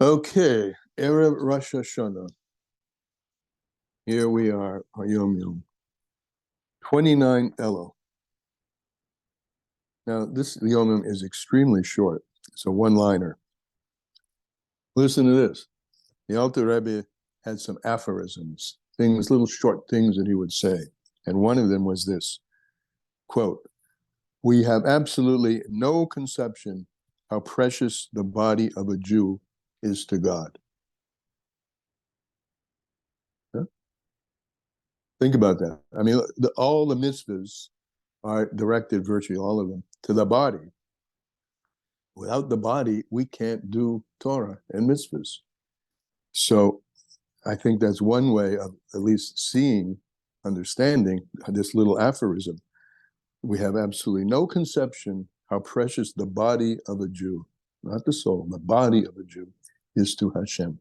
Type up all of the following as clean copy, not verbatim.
Okay, Erev Rosh Hashanah. Here we are, Yom Yom. 29 Elul. Now, this Yom Yom is extremely short. It's a one-liner. Listen to this. The Alter Rebbe had some aphorisms, things, little short things that he would say. And one of them was this, quote, "We have absolutely no conception how precious the body of a Jew is to God." Huh? Think about that. I mean, all the mitzvahs are directed, virtually all of them, to the body. Without the body, we can't do Torah and mitzvahs. So I think that's one way of at least seeing, understanding this little aphorism. We have absolutely no conception how precious the body of a Jew, not the soul, the body of a Jew, is to Hashem.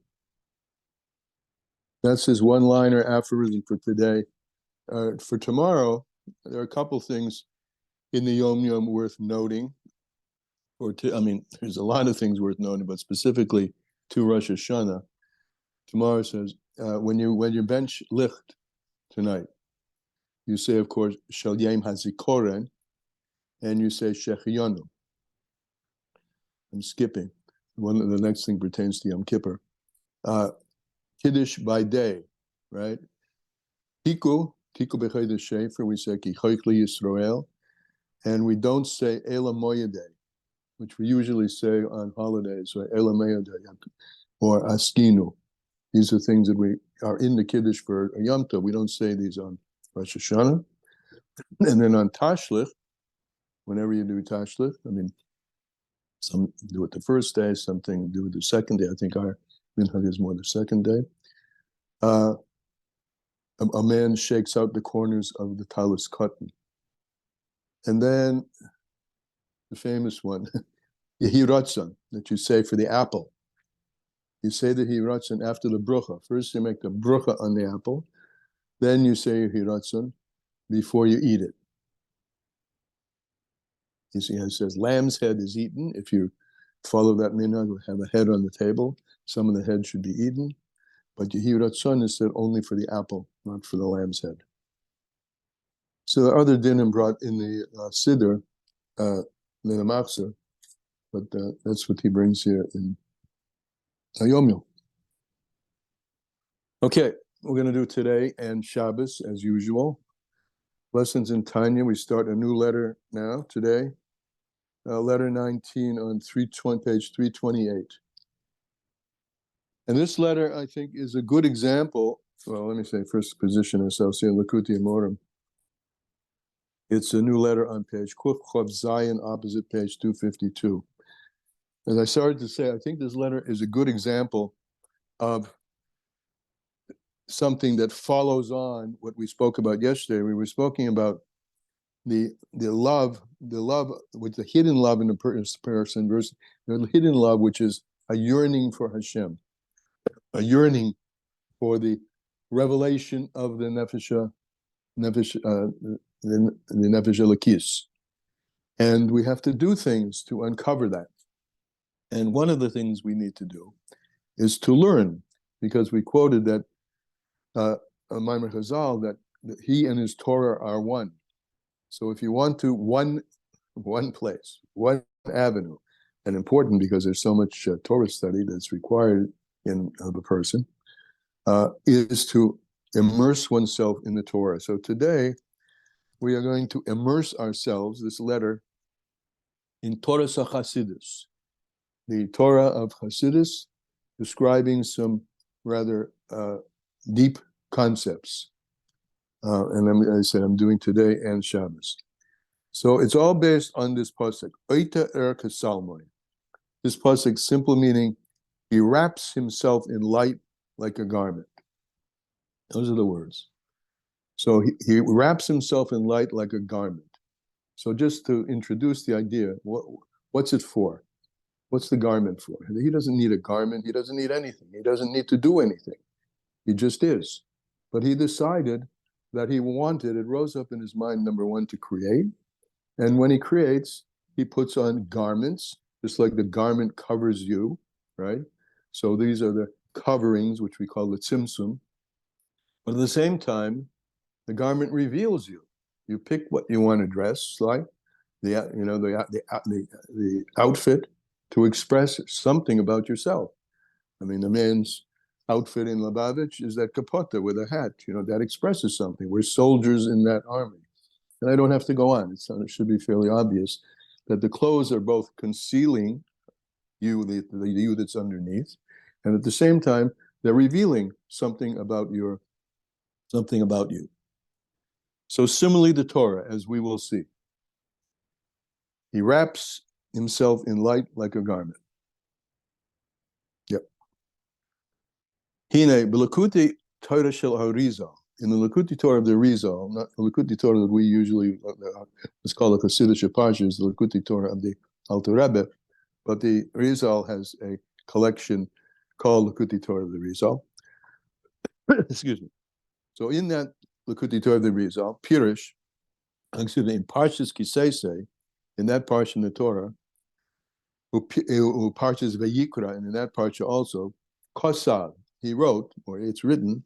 That's his one-liner aphorism for today. For tomorrow, there are a couple things in the Yom Yom worth noting. There's a lot of things worth noting, but specifically to Rosh Hashanah. Tomorrow says, when you bench licht tonight, you say, of course, Shel Yom HaZikoren, and you say Shechionu. I'm skipping. The next thing pertains to Yom Kippur. Kiddush by day, right? Tiku b'chodesh Shefer, we say Ki chochli Yisrael, and we don't say Ela Moyedei, which we usually say on holidays, or Ela Moyedei, or Askinu. These are things that we are in the Kiddush for a Yom Tov. We don't say these on Rosh Hashanah. And then on Tashlich, whenever you do Tashlich, some do it the first day, something do it the second day. I think our minhag is more the second day. A man shakes out the corners of the talus cotton. And then the famous one, Yehi Ratzon, that you say for the apple. You say the Yehi Ratzon after the brucha. First you make the brucha on the apple, then you say Yehi Ratzon before you eat it. You see, it says lamb's head is eaten. If you follow that minhag, we have a head on the table. Some of the head should be eaten. But Yehi Ratzon is said only for the apple, not for the lamb's head. So the other dinim brought in the Siddur, the Machzor, but that's what he brings here in Yom Yom. Okay, we're going to do today and Shabbos as usual. Lessons in Tanya. We start a new letter now today. Letter 19 on page 328. And this letter, I think, is a good example. Well, let me say first, position ourselves here in Likutei Moharan. It's a new letter on page Kuf Chav Zayin, opposite page 252. As I started to say, I think this letter is a good example of something that follows on what we spoke about yesterday. We were speaking about the love with the hidden love in a person versus the hidden love, which is a yearning for Hashem, a yearning for the revelation of the nefesh Elokis. And we have to do things to uncover that. And one of the things we need to do is to learn, because we quoted that Maimer Chazal, that he and his Torah are one. So if you want to, one place, one avenue, and important because there's so much Torah study that's required of a person, is to immerse oneself in the Torah. So today, we are going to immerse ourselves, this letter, in Torah HaChasidus, the Torah of Hasidus, describing some rather deep concepts. And I said, I'm doing today and Shabbos. So it's all based on this pasuk, Oita Kasalmoi. This pasuk, simple meaning, he wraps himself in light like a garment. Those are the words. So he wraps himself in light like a garment. So just to introduce the idea, what's it for? What's the garment for? He doesn't need a garment. He doesn't need anything. He doesn't need to do anything. He just is. But he decided that he wanted, it rose up in his mind, number one, to create. And when he creates, he puts on garments, just like the garment covers you, right? So these are the coverings, which we call the tzimtzum. But at the same time, the garment reveals you. You pick what you want to dress like, the outfit to express something about yourself. I mean, the man's outfit in Lubavitch is that kapota with a hat. That expresses something. We're soldiers in that army. And I don't have to go on. It should be fairly obvious that the clothes are both concealing you, the you that's underneath, and at the same time, they're revealing something about you. So similarly, the Torah, as we will see, he wraps himself in light like a garment. Yep. Hine b'lakuti Torah shel Harizal. In the Lakuti Torah of the Rizal, not the Lakuti Torah that we usually, let's call it Hasidic Parshas, the Lakuti Torah of the Alter Rebbe, but the Rizal has a collection called Lakuti Torah of the Rizal. Excuse me. So in that Lakuti Torah of the Rizal, Pirish, in Parshas Kisei, in that parsha in the Torah, Parshas Vayikra, and in that parsha also, Kosal, he wrote, or it's written,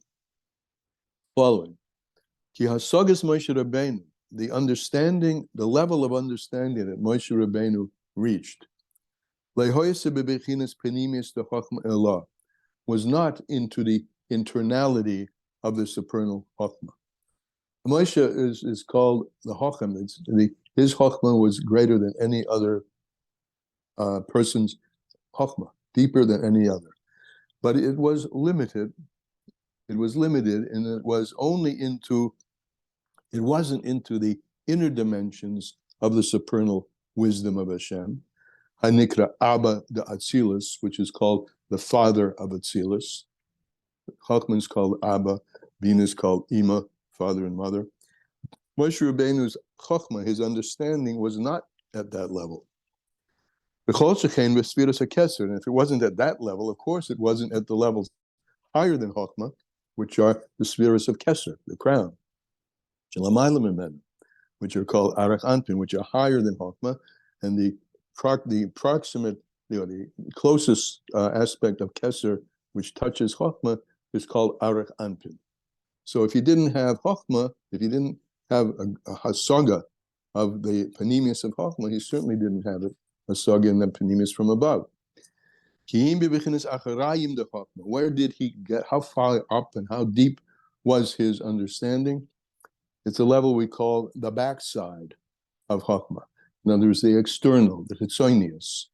following: Ki hasagas Moshe Rabbeinu, the level of understanding that Moshe Rabbeinu reached, was not into the internality of the supernal Chokhmah. Moshe is called the Chacham. His Chokhmah was greater than any other person's Chokhmah, deeper than any other. But it was limited. It was limited, and it wasn't into the inner dimensions of the supernal wisdom of Hashem. Hanikra Abba de Atzilus, which is called the father of Atzilus. Chokhmah is called Abba, Bina is called Ima, father and mother. Moshe Rabbeinu's Chokhmah, his understanding, was not at that level. And if it wasn't at that level, of course it wasn't at the levels higher than Chokhmah, which are the spheres of Keser, the crown, which are called Arach Anpin, which are higher than Chokhmah, and the proximate, the closest aspect of Keser, which touches Chokhmah, is called Arach Anpin. So if you didn't have Chokhmah, if you didn't have a hasaga of the panemius of Chokhmah, he certainly didn't have a hasaga in the panemius from above. Where did he get? How far up and how deep was his understanding? It's a level we call the backside of Chokhmah. In other words, the external, the hitzonius.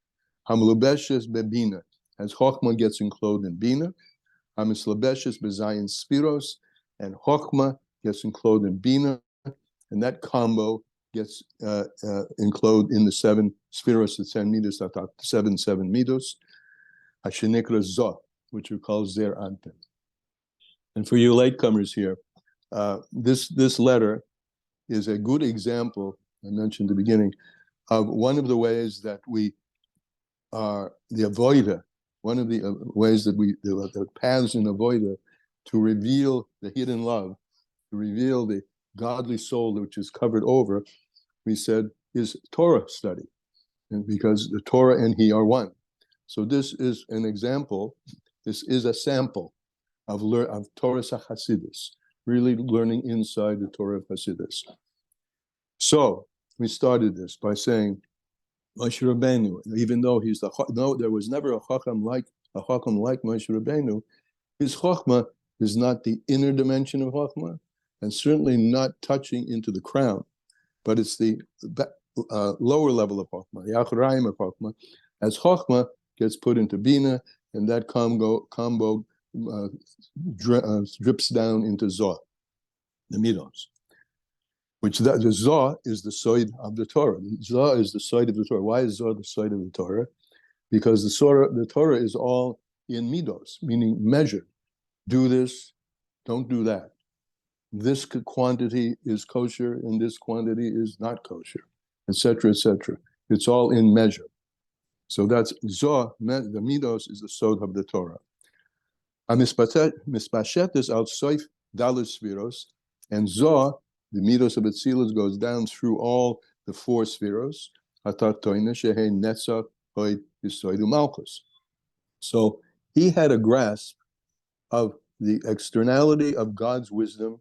Hamlubeshes bebina, as Chokhmah gets enclosed in bina. Hamislabeshes bezayin spiros, and Chokhmah gets enclosed in bina, and that combo gets enclosed in the 7 spiros, the 10 meters, 7 meters. Hashenikra Zoh, which we call Zer Anpin. And for you latecomers here, this letter is a good example, I mentioned at the beginning, of one of the ways that we are the avoida, one of the ways that the paths in avoida to reveal the hidden love, to reveal the godly soul which is covered over, we said, is Torah study. And because the Torah and he are one. So this is an example, this is a sample of Torah Hasidus, really learning inside the Torah of Hasidus. So we started this by saying, Moshe Rabbeinu, even though there was never a Chacham like Moshe Rabbeinu, his Chokhmah is not the inner dimension of Chokhmah, and certainly not touching into the crown, but it's the lower level of Chokhmah, the Acharayim of Chokhmah, as Chokhmah gets put into Bina, and that combo drips down into Zoh, the Midos. The Zoh is the side of the Torah. Zoh is the side of the Torah. Why is Zoh the side of the Torah? Because the Torah is all in Midos, meaning measured. Do this, don't do that. This quantity is kosher, and this quantity is not kosher, etc., etc. It's all in measure. So that's Zoh, the Midos is the sod of the Torah. Mispashet is out soif dalis spheros, and Zoh, the Midos of Atzilus, goes down through all the 4 spheros. So He had a grasp of the externality of God's wisdom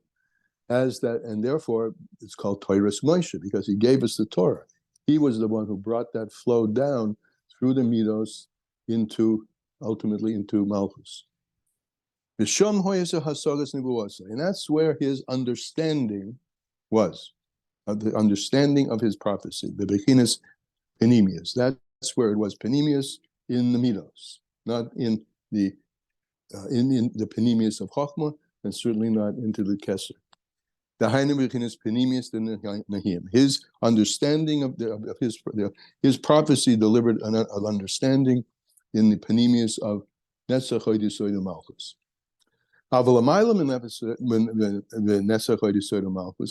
as that, and therefore it's called Torah Moshe, because he gave us the Torah. He was the one who brought that flow down through the Midos ultimately into Malchus. And that's where his understanding was, the understanding of his prophecy, the Bechinas Penimius. That's where it was Penimius in the Midos, not in the Penimius of Chochmah, and certainly not into the Kesser. His understanding of his prophecy delivered an understanding in the Penimius of Netzach Hod Malchus. Malchus,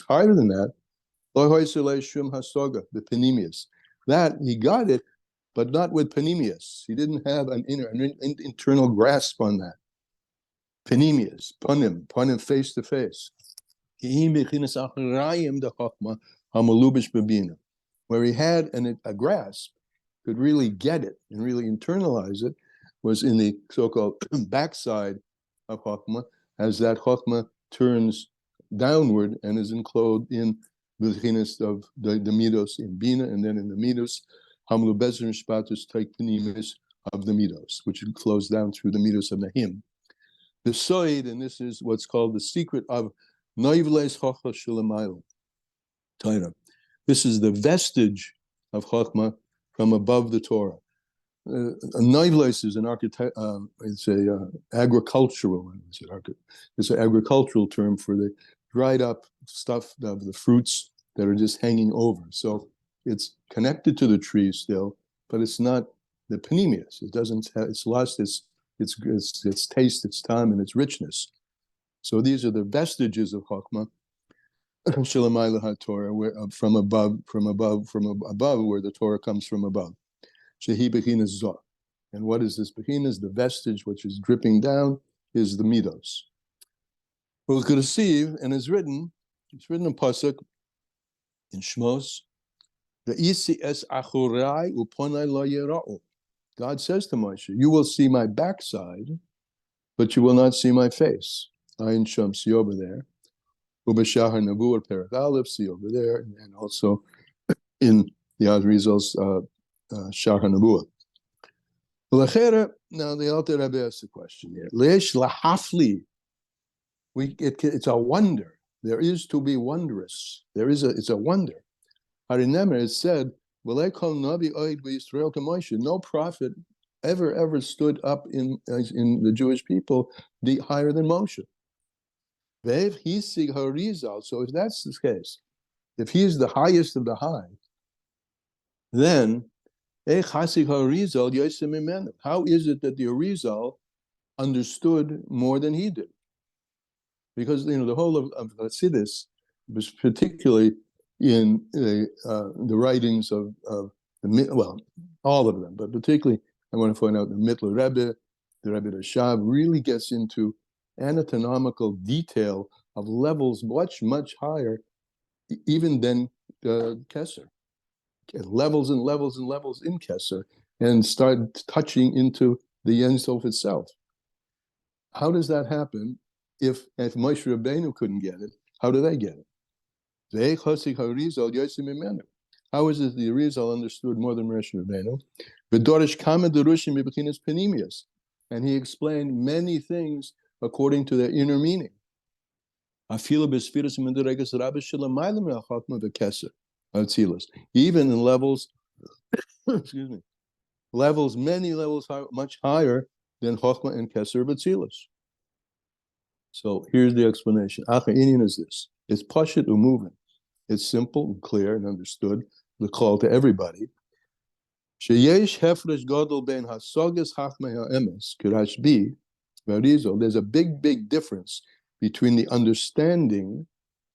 higher than that, the Penimius. That he got it, but not with Penimius. He didn't have an internal grasp on that. Penimius, panim, face to face. Where he had a grasp, could really get it and really internalize it, was in the so-called backside of Chokhmah, as that Chokhmah turns downward and is enclosed in the Bechinas of the Midos in Bina, and then in the Midos, Hamlu Bezer Shpatus Taik Penimis of the Midos, which flows down through the Midos of Nahim. The Soid, and this is what's called the secret of Noivles Chochmah Shulamayim Torah. This is the vestige of Chokhmah from above the Torah. Noivles is it's an agricultural term for the dried up stuff of the fruits that are just hanging over. So it's connected to the tree still, but it's not the Penimius. It doesn't have, it's lost its taste, its time, and its richness. So these are the vestiges of Chokhmah, Shalamayla HaTorah, where from above, where the Torah comes from above. Shehi Bechinas Zoh. And what is this Bechinas? The vestige which is dripping down is the Midos. Well, could see, and it's written in Pasuk, in Shmos, the Isi es achurai uponai lo yera'u. God says to Moshe, you will see my backside, but you will not see my face. Ayin Sham, see over there. Ubeshahar Nabuah Perak Aleph, see over there, and also in the Arizal's Shahar Nabuah. Now the Alter Rebbe asks the question here. Leish lahafli. It's a wonder. There is to be wondrous. It's a wonder. Harinemer is said, no prophet ever stood up in the Jewish people higher than Moshe. So if that's the case, if he is the highest of the high, then how is it that the Arizal understood more than he did? Because the whole of Chassidus was particularly in the writings of all of them, but particularly I want to point out the Mittler Rebbe, the Rebbe Rashav really gets into anatomical detail of levels much higher even than Kesser. Levels and levels and levels in Kesser, and start touching into the Ein Sof itself. How does that happen? If Moshe Rabbeinu couldn't get it, how do they get it? How is it the Arizal understood more than Moshe Rabbeinu? And he explained many things according to their inner meaning. Even in levels, excuse me, many levels much higher than Chokhmah and Keser B'Tzilus. So here's the explanation. Acha is this. It's pashut u'moving. It's simple and clear and understood. The call to everybody. Sheyesh hefresh gadol ben hasagas chachmei ha'emes k'rashbi v'arizal. There's a big difference between the understanding,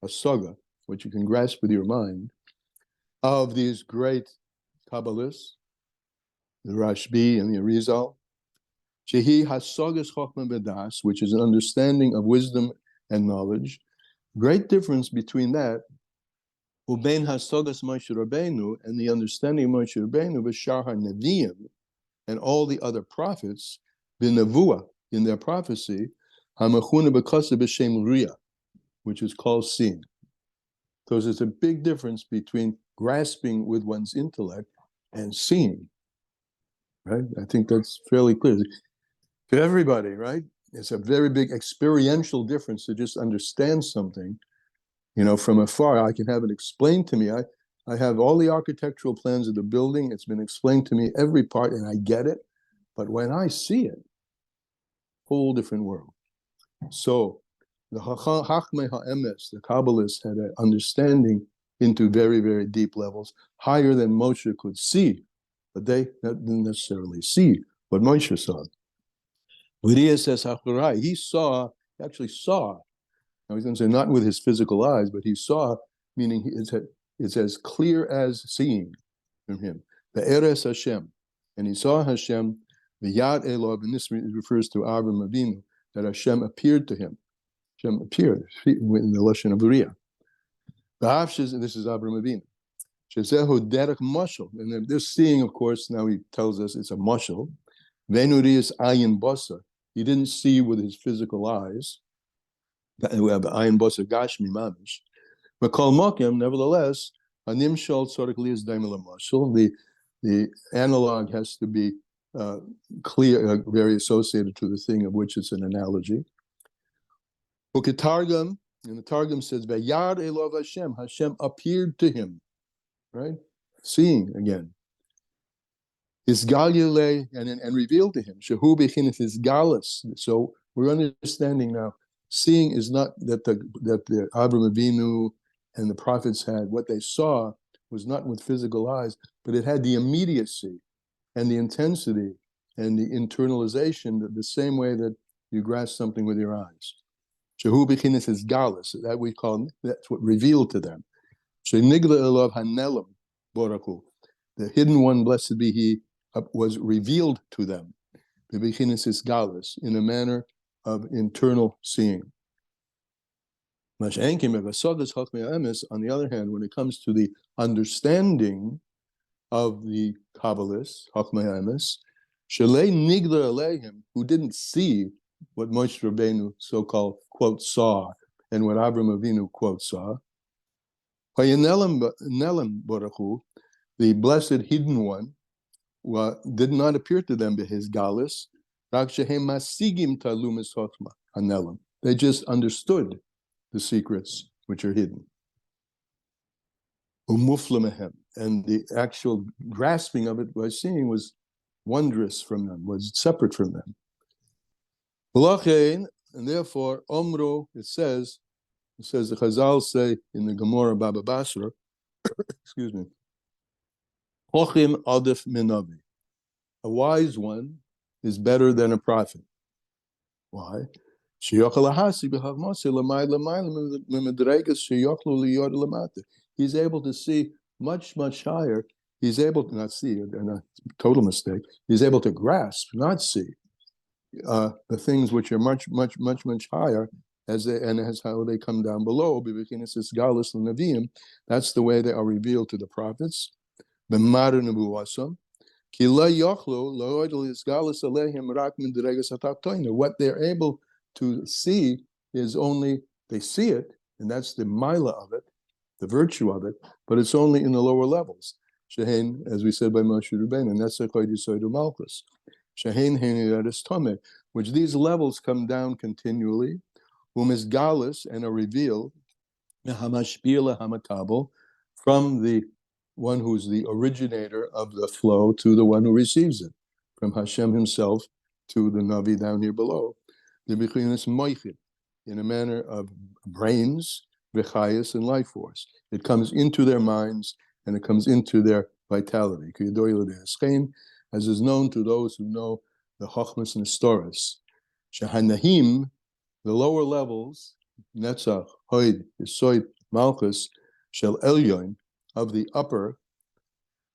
hasaga, which you can grasp with your mind, of these great Kabbalists, the Rashbi and the Arizal, Shehi hasagas chachma bedas, which is an understanding of wisdom and knowledge. Great difference between that, ubein hasagas Moshe Rabbeinu, and the understanding of Moshe Rabbeinu, b'shar ha'neviim, and all the other prophets, b'navua, in their prophecy, hamachuna b'kasa b'shem ria, which is called seeing. So there's a big difference between grasping with one's intellect and seeing, right? I think that's fairly clear to everybody, right? It's a very big experiential difference to just understand something, from afar. I can have it explained to me. I have all the architectural plans of the building. It's been explained to me, every part, and I get it. But when I see it, whole different world. So the Chachmei HaEmes, the Kabbalists, had an understanding into very, very deep levels, higher than Moshe could see, but they didn't necessarily see what Moshe saw. Uriah says, he actually saw. Now he's going to say not with his physical eyes, but he saw, meaning it's as clear as seeing from him. The Eres Hashem, and he saw Hashem, the Yad Elov, and this refers to Avraham Avinu, that Hashem appeared to him. Hashem appeared in the Lashon of Uriah. This is Avraham Avinu. Shezehu derech mashal, and this seeing, of course, now he tells us it's a mashal. Venurius ayin basa. He didn't see with his physical eyes. We have ayin basa gashmi mamish. But kol mokim, nevertheless, anim shal tzorek is daimel mashal. The analog has to be clear, very associated to the thing of which it's an analogy. Uketargum, and the Targum says, "Vayar elov Hashem." Hashem appeared to him, right? Seeing again. Isgalule and revealed to him. Shehu bechinas isgalus. So we're understanding now. Seeing is not that the Avraham Avinu and the prophets had. What they saw was not with physical eyes, but it had the immediacy and the intensity and the internalization, the same way that you grasp something with your eyes. Shehu bechinas isgalus. That we call, that's what revealed to them. Shenigla elav hanelam boraku. The hidden one, blessed be he, was revealed to them, in a manner of internal seeing. On the other hand, when it comes to the understanding of the Kabbalists, Chachmei HaEmes, Shalei Nigla Aleihim, who didn't see what Moshe Rabbeinu so-called, quote, saw, and what Avraham Avinu, quote, saw, Nelam Baruch, the blessed hidden one, did not appear to them by his galus. They just understood the secrets which are hidden. And the actual grasping of it by seeing was wondrous from them, was separate from them. And therefore, Omro, it says the Chazal say in the Gemara Baba Basra, excuse me, Hochim Adif Minavi. A wise one is better than a prophet. Why? He's able to see much, much higher. He's able to not see, and a total mistake. He's able to grasp, not see, the things which are much, much, much, much higher as how they come down below. That's the way they are revealed to the prophets. What they're able to see is only, they see it, and that's the mila of it, the virtue of it, but it's only in the lower levels. Shehein, as we said by Moshe Rabbeinu, and that's the Malchus. Shehein Heiniradis Tome, which these levels come down continually, Umisgalus, and are revealed, Hamashpila Hamakabel, from the one who's the originator of the flow to the one who receives it, from Hashem himself to the Navi down here below. The Bechinas Moichid, in a manner of brains, Bechayas, and life force. It comes into their minds and it comes into their vitality. As is known to those who know the Chochmas and the Storas. Shahanahim, the lower levels, Netzach, Hoid, Yisoid, Malchus, Shel Elyon, of the upper,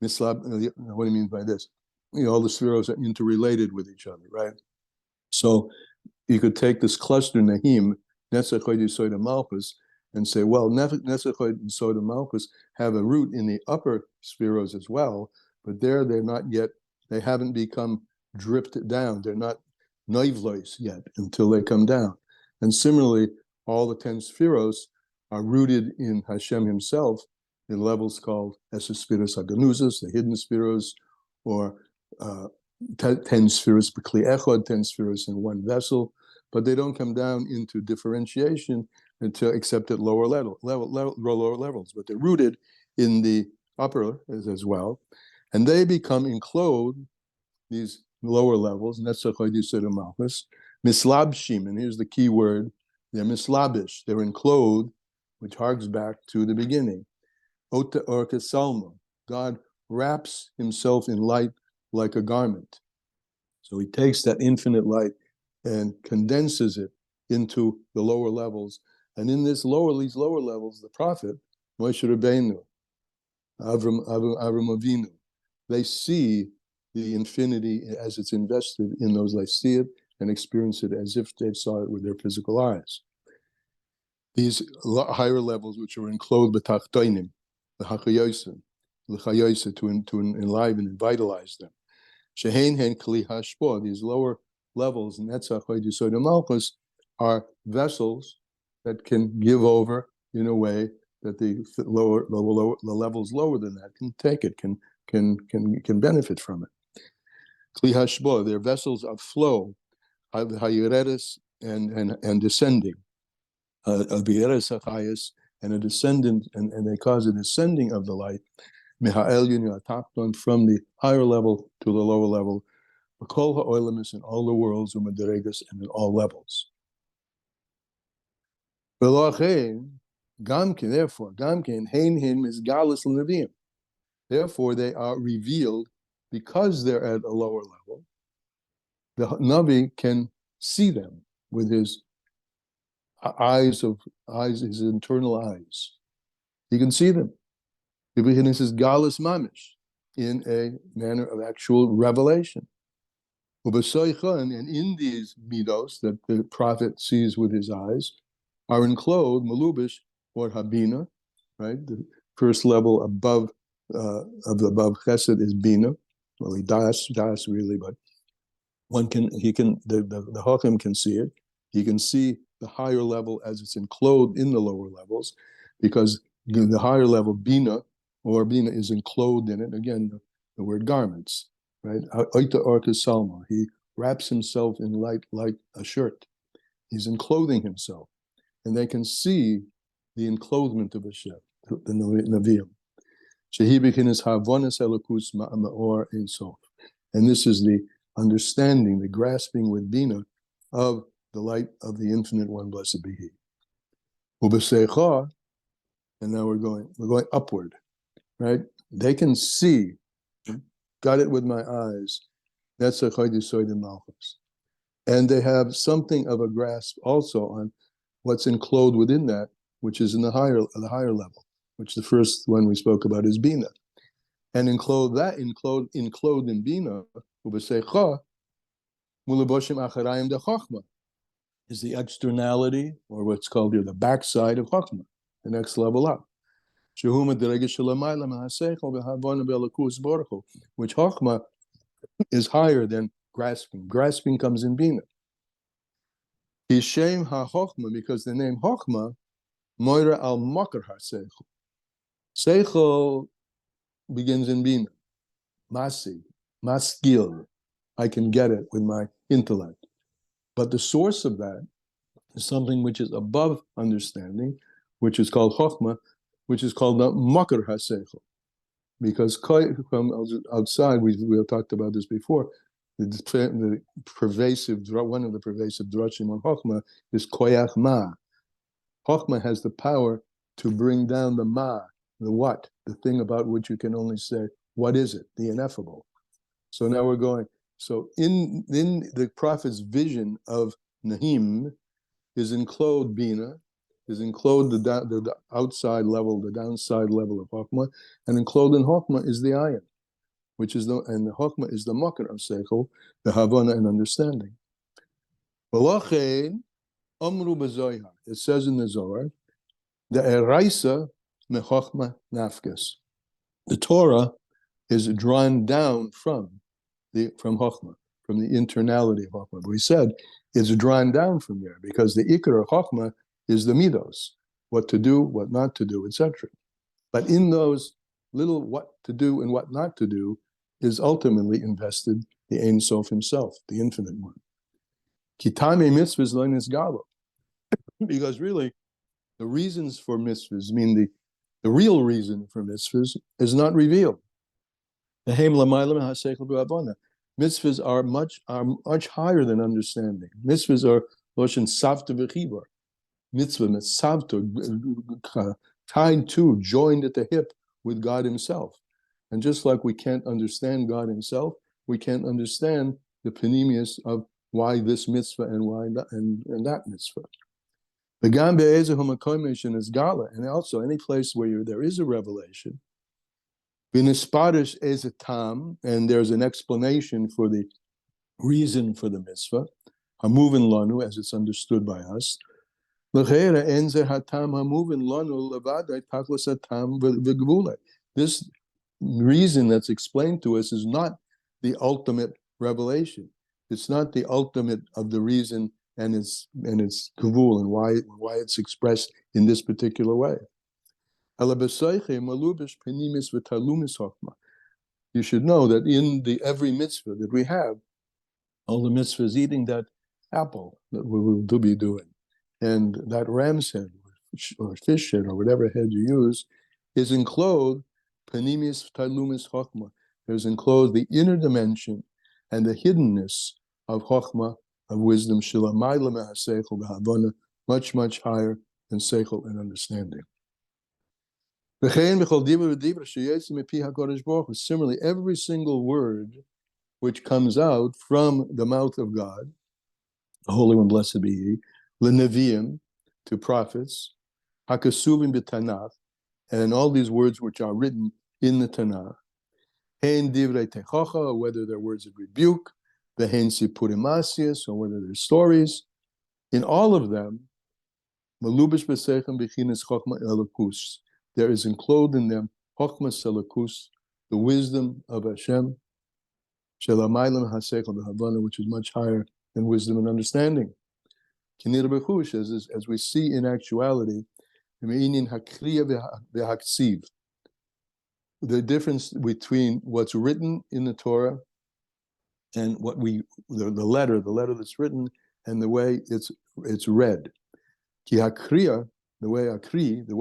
Mislab, what do you mean by this? All the spheros are interrelated with each other, right? So you could take this cluster Nahim, Netzach, Hoid, Yisoid, and Malchus, and say, well, Netzach, Hoid, Yisoid, and Malchus have a root in the upper spheros as well, but they're not yet, they haven't become dripped down. They're not noivlois yet, until they come down. And similarly, all the 10 spheros are rooted in Hashem himself in levels called Eses Haganuzas, the hidden spheros, or 10 spheros b'kli echad, 10 spheros in one vessel, but they don't come down into differentiation until except at lower levels, but they're rooted in the upper as well, and they become enclosed, these lower levels, Netzach Yisod Malchus, mislabshim, and here's the key word, they're mislabish, they're enclosed, which harks back to the beginning. Ota Orka Salma, God wraps himself in light like a garment. So he takes that infinite light and condenses it into the lower levels. And in these lower levels, the prophet, Moshe Rabbeinu, Avram Avinu, they see the infinity as it's invested in those. They see it and experience it as if they saw it with their physical eyes. These higher levels, which are enclosed b'tachtoinim, l'chayosa, to enliven and vitalize them. Shehein hen kli hashpor, these lower levels, Netzach Yisod Malchus, are vessels that can give over in a way that the levels lower than that can take it, can benefit from it. Kli hashpor, they're vessels of flow, hayeredes and descending, hayeredes hachayis, and a descendant, and they cause a descending of the light, from the higher level to the lower level, Kol ha'olamis, in all the worlds, u'maderegas, and in all levels. Therefore, they are revealed because they're at a lower level. The Navi can see them with his eyes, his internal eyes. He can see them. This is galus mamish, in a manner of actual revelation. And in these midos that the prophet sees with his eyes are enclosed malubish or habina, right? The first level above chesed is bina. Well, he das really, but the Chacham can see it. He can see the higher level as it's enclosed in the lower levels, because the higher level bina is enclosed in it. Again, the word garments, right? Oita Orka Salma, he wraps himself in light like a shirt. He's enclothing himself, and they can see the enclothement of Hashem, the Nevi'im. Shehi b'chinas havonas elokus ma'or ein sof, and this is the understanding, the grasping with bina of the light of the infinite one, blessed be He. U'b'seicha, and now we're going upward, right? They can see. Got it with my eyes. That's a Yisod Malchus. And they have something of a grasp also on what's enclosed within that, which is in the higher level, which the first one we spoke about is Bina. And enclosed in Bina, U'b'seicha, Mulaboshim Acharayim de Chochma, is the externality, or what's called here the backside of Chochma, the next level up. Which Chochma is higher than grasping. Grasping comes in Bina. Hishem ha-Chochma, because the name Chochma, Moira al-Makar ha-Seichel. Seichel begins in Bina. Masi, maskil. I can get it with my intellect. But the source of that is something which is above understanding, which is called Chochma, which is called the Makar HaSeichel. Because from outside, we talked about this before, the pervasive, one of the pervasive drashim on Chochma is Koyach Ma. Chochma has the power to bring down the Ma, the what, the thing about which you can only say, what is it, the ineffable. So now we're going, so in the prophet's vision of Nahim is enclosed Bina, is enclosed the outside level, the downside level of Chochma, and enclosed in Chochma is the Ayin, and the Chochma is the Makar of Seichel, the Havana and understanding. It says in the Zohar, the Eraisa me Chochma nafkes. The Torah is drawn down from Chochma. from the internality of Chokhmah. But we said it's drawn down from there because the Ikar of Chokhmah is the midos, what to do, what not to do, etc. But in those little what to do and what not to do is ultimately invested the Ein Sof himself, the infinite one. Kitame mitzvahs lo nisgalo. Because really, the reasons for mitzvahs, I mean the real reason for mitzvahs, is not revealed. Mitzvahs are much higher than understanding. Mitzvahs are loshen savta v'chibar. Mitzvah, savta, tied to, joined at the hip with God himself. And just like we can't understand God himself, we can't understand the panemius of why this mitzvah and why that, and that mitzvah. The Gambe Ezehumakomission is Gala, and also any place where there is a revelation. Vinispadish is a tam, and there's an explanation for the reason for the mitzvah. Hamuvin lanu, as it's understood by us. This reason that's explained to us is not the ultimate revelation. It's not the ultimate of the reason and its kavul and why it's expressed in this particular way. You should know that in every mitzvah that we have, all the mitzvahs eating that apple that we will be doing, and that ram's head or fish head or whatever head you use, is enclosed panimis talumis chokmah. There's enclosed the inner dimension and the hiddenness of chokmah, of wisdom, much, much higher than seichel and understanding. Similarly, every single word which comes out from the mouth of God, the Holy One, blessed be He, l'neviim, to prophets, hakasuvim b'tanach, and all these words which are written in the Tanakh, hein divrei techacha, whether they're words of rebuke, the hein sipurim asias, or whether they're stories, in all of them, malubish b'seichem b'chinas chokma elokus, there is enclosed in them chokma selakus, the wisdom of Hashem, shelamaylam haseichel b'havana, which is much higher than wisdom and understanding. Kinir b'chush, as we see in actuality, the difference between what's written in the Torah and what the letter that's written, and the way it's read. Ki hakriya, the way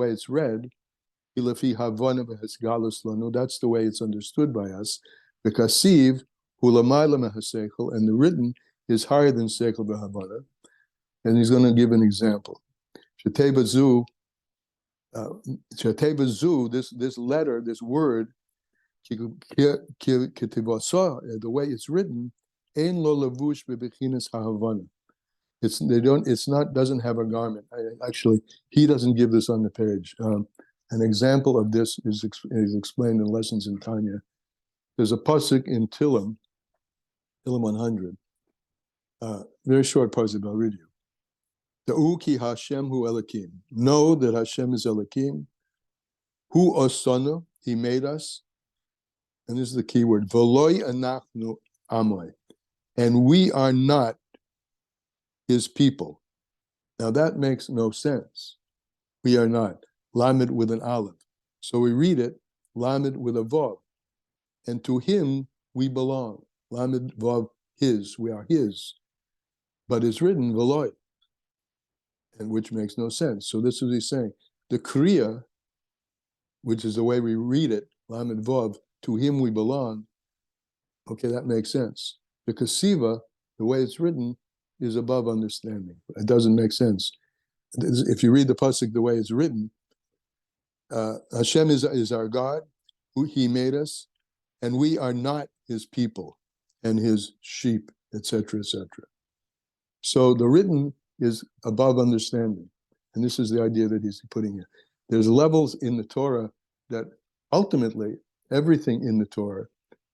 it's read, that's the way it's understood by us. The kasiv, and the written is higher than seichel v'havana. And he's going to give an example. Sheteva zu, this letter, this word, the way it's written, ein lo lavush bebechinas hahavana. Doesn't have a garment. Actually, he doesn't give this on the page. An example of this is explained in lessons in Tanya. There's a pasuk in Tillim 100. Very short pasuk, I'll read you. Da'u ki Hashem hu Elokim. Know that Hashem is Elokim. Hu osanu, He made us. And this is the key word. V'loi anachnu amoi. And we are not His people. Now that makes no sense. We are not. Lamed with an aleph. So we read it, Lamed with a vav. And to Him we belong. Lamed vav, His. We are His. But it's written V'loi, and which makes no sense. So this is what he's saying. The kriya, which is the way we read it, Lamed vav, to Him we belong. Okay, that makes sense. The kasiva, the way it's written, is above understanding. It doesn't make sense. If you read the pasuk the way it's written, Hashem is our God, who He made us, and we are not His people and His sheep, etc., etc. So the written is above understanding, and this is the idea that he's putting here. There's levels in the Torah that ultimately everything in the Torah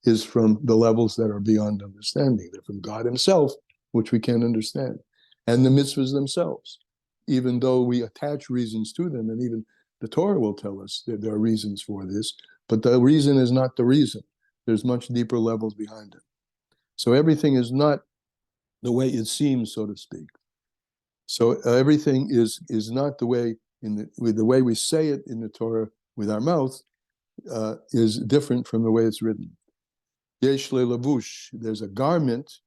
is from the levels that are beyond understanding. They're from God Himself, which we can't understand, and the mitzvahs themselves, even though we attach reasons to them, and even the Torah will tell us that there are reasons for this, but the reason is not the reason. There's much deeper levels behind it. So everything is not the way it seems, so to speak. So everything is not the way with the way we say it in the Torah with our mouth is different from the way it's written. Yesh le'lavush, there's a garment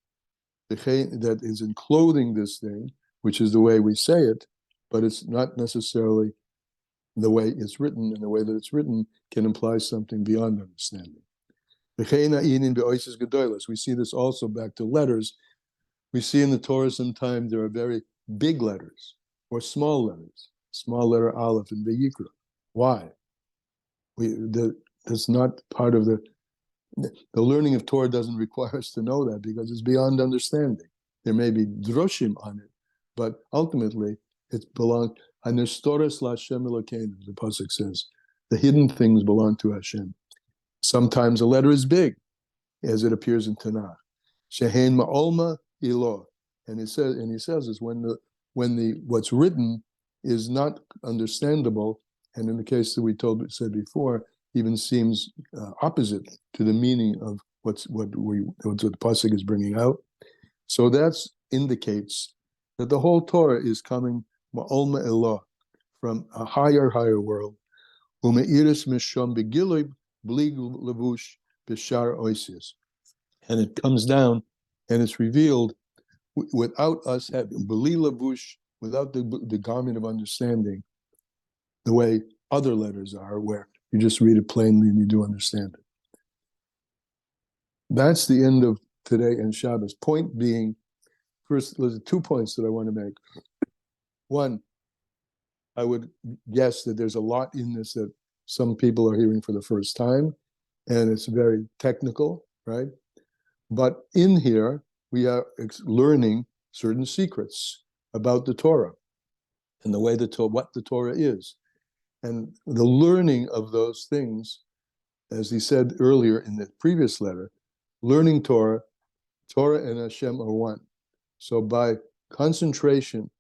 that is enclothing this thing, which is the way we say it, but it's not necessarily the way it's written, and the way that it's written can imply something beyond understanding. We see this also back to letters. We see in the Torah sometimes there are very big letters or small letters, small letter Aleph in Vayikra. Why? That's not part of the learning of Torah doesn't require us to know that because it's beyond understanding. There may be droshim on it, but ultimately it belongs. Anestoras laHashem Elokeinu, the pasuk says, the hidden things belong to Hashem. Sometimes a letter is big, as it appears in Tanakh. Shehein ma'olma ilo, and he says is when what's written is not understandable, and in the case that we said before, even seems opposite to the meaning of what the pasuk is bringing out. So that indicates that the whole Torah is coming ma'olma ilo, from a higher world. Ume'iris misham begilui bli levush b'shar oisius, and it comes down and it's revealed without us having bli levush, without the garment of understanding, the way other letters are, where you just read it plainly and you do understand it. That's the end of today and Shabbos. Point being, first, there's 2 points that I want to make. One, I would guess that there's a lot in this that some people are hearing for the first time, and it's very technical, right? But in here, we are learning certain secrets about the Torah and the way what the Torah is. And the learning of those things, as he said earlier in the previous letter, learning Torah and Hashem are one. So by concentration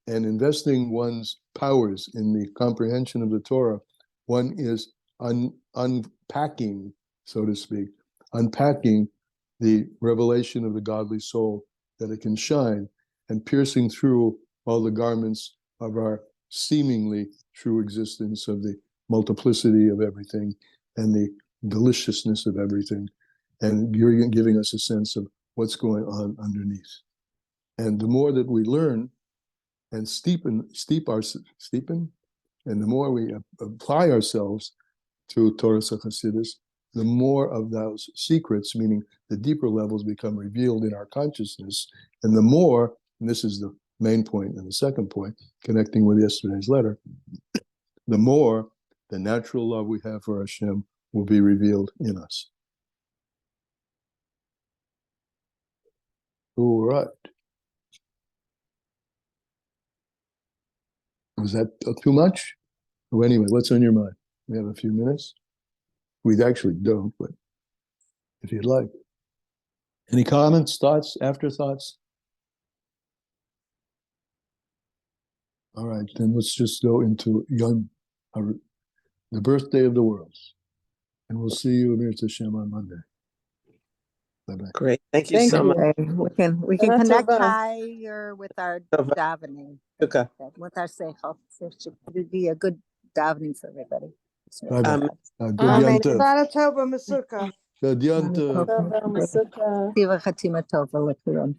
and investing one's powers in the comprehension of the Torah, one is unpacking, so to speak, unpacking the revelation of the godly soul, that it can shine, and piercing through all the garments of our seemingly true existence, of the multiplicity of everything and the deliciousness of everything, and giving us a sense of what's going on underneath. And the more that we learn and steepen, and the more we apply ourselves to Torah Chasidus, the more of those secrets, meaning the deeper levels, become revealed in our consciousness, and the more, and this is the main point and the second point, connecting with yesterday's letter, the more the natural love we have for Hashem will be revealed in us. All right. Was that too much? Well, anyway, what's on your mind? We have a few minutes. We actually don't, but if you'd like. Any comments, thoughts, afterthoughts? All right, then let's just go into Yom, the birthday of the worlds. And we'll see you, Amir Tashem, on Monday. Bye-bye. Great. Thank you so much. We can connect higher with our davening. Okay. With our seichel. So it should be a good davening for everybody. Bye-bye. Good Amen. Yom Tov. Shana Tova Masuka. Good Yom Tov. Masuka. Tiva Chatima Tova Lekuron.